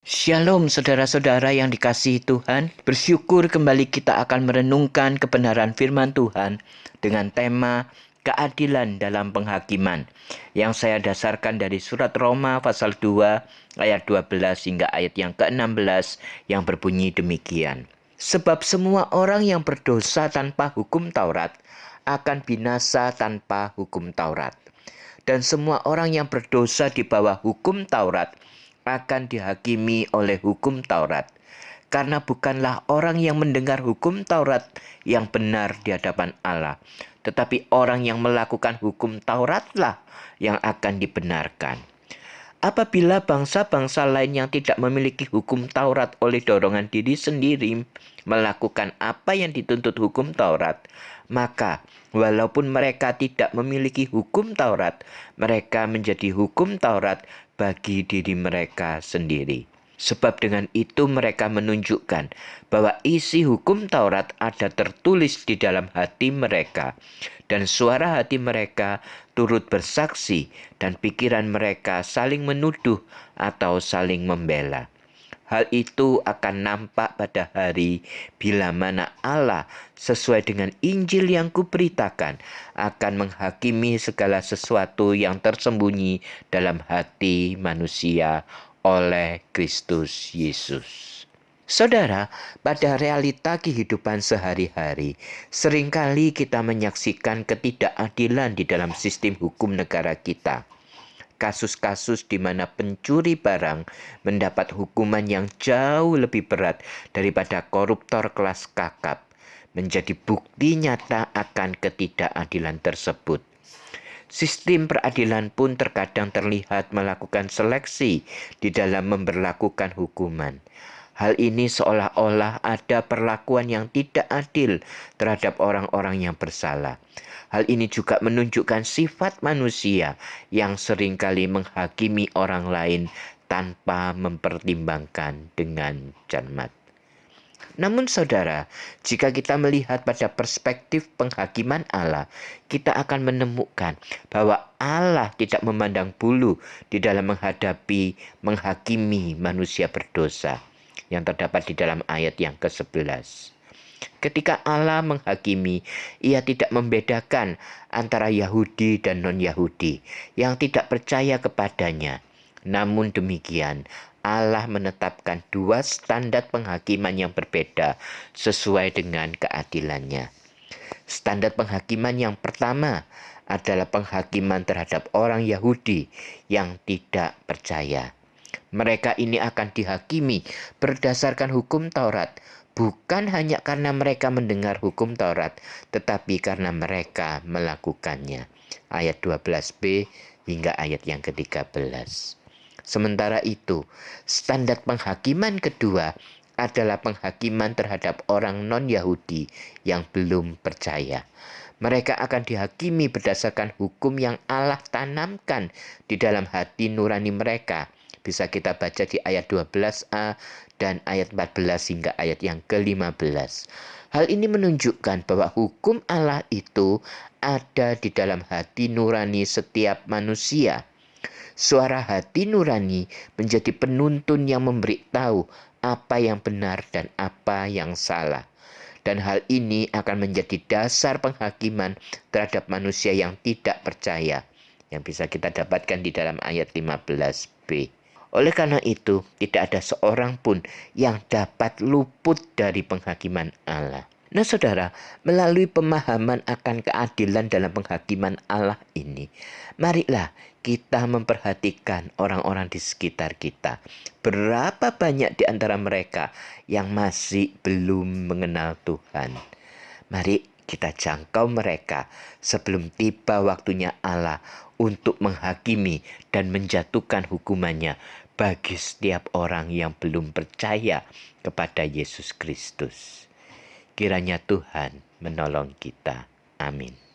Shalom saudara-saudara yang dikasihi Tuhan. Bersyukur kembali kita akan merenungkan kebenaran firman Tuhan dengan tema keadilan dalam penghakiman yang saya dasarkan dari surat Roma pasal 2 ayat 12 hingga ayat yang ke-16 yang berbunyi demikian. Sebab semua orang yang berdosa tanpa hukum Taurat akan binasa tanpa hukum Taurat. Dan semua orang yang berdosa di bawah hukum Taurat akan dihakimi oleh hukum Taurat. Karena bukanlah orang yang mendengar hukum Taurat yang benar di hadapan Allah, tetapi orang yang melakukan hukum Tauratlah yang akan dibenarkan. Apabila bangsa-bangsa lain yang tidak memiliki hukum Taurat oleh dorongan diri sendiri melakukan apa yang dituntut hukum Taurat, maka walaupun mereka tidak memiliki hukum Taurat, mereka menjadi hukum Taurat bagi diri mereka sendiri. Sebab dengan itu mereka menunjukkan bahwa isi hukum Taurat ada tertulis di dalam hati mereka, dan suara hati mereka turut bersaksi, dan pikiran mereka saling menuduh atau saling membela. Hal itu akan nampak pada hari bila mana Allah sesuai dengan Injil yang kuberitakan akan menghakimi segala sesuatu yang tersembunyi dalam hati manusia oleh Kristus Yesus. Saudara, pada realita kehidupan sehari-hari, seringkali kita menyaksikan ketidakadilan di dalam sistem hukum negara kita. Kasus-kasus di mana pencuri barang mendapat hukuman yang jauh lebih berat daripada koruptor kelas kakap menjadi bukti nyata akan ketidakadilan tersebut. Sistem peradilan pun terkadang terlihat melakukan seleksi di dalam memberlakukan hukuman. Hal ini seolah-olah ada perlakuan yang tidak adil terhadap orang-orang yang bersalah. Hal ini juga menunjukkan sifat manusia yang seringkali menghakimi orang lain tanpa mempertimbangkan dengan cermat. Namun saudara, jika kita melihat pada perspektif penghakiman Allah, kita akan menemukan bahwa Allah tidak memandang bulu di dalam menghakimi manusia berdosa yang terdapat di dalam ayat yang ke-11. Ketika Allah menghakimi, Ia tidak membedakan antara Yahudi dan non-Yahudi yang tidak percaya kepadanya. Namun demikian, Allah menetapkan dua standar penghakiman yang berbeda sesuai dengan keadilannya. Standar penghakiman yang pertama adalah penghakiman terhadap orang Yahudi yang tidak percaya. Mereka ini akan dihakimi berdasarkan hukum Taurat, bukan hanya karena mereka mendengar hukum Taurat, tetapi karena mereka melakukannya. Ayat 12b hingga ayat yang ke-13. Sementara itu, standar penghakiman kedua adalah penghakiman terhadap orang non-Yahudi yang belum percaya. Mereka akan dihakimi berdasarkan hukum yang Allah tanamkan di dalam hati nurani mereka. Bisa kita baca di ayat 12a dan ayat 14 hingga ayat yang ke-15. Hal ini menunjukkan bahwa hukum Allah itu ada di dalam hati nurani setiap manusia. Suara hati nurani menjadi penuntun yang memberitahu apa yang benar dan apa yang salah. Dan hal ini akan menjadi dasar penghakiman terhadap manusia yang tidak percaya, yang bisa kita dapatkan di dalam ayat 15b. Oleh karena itu, tidak ada seorang pun yang dapat luput dari penghakiman Allah. Nah saudara, melalui pemahaman akan keadilan dalam penghakiman Allah ini, marilah kita memperhatikan orang-orang di sekitar kita. Berapa banyak di antara mereka yang masih belum mengenal Tuhan. Mari kita jangkau mereka sebelum tiba waktunya Allah untuk menghakimi dan menjatuhkan hukumannya bagi setiap orang yang belum percaya kepada Yesus Kristus. Kiranya Tuhan menolong kita. Amin.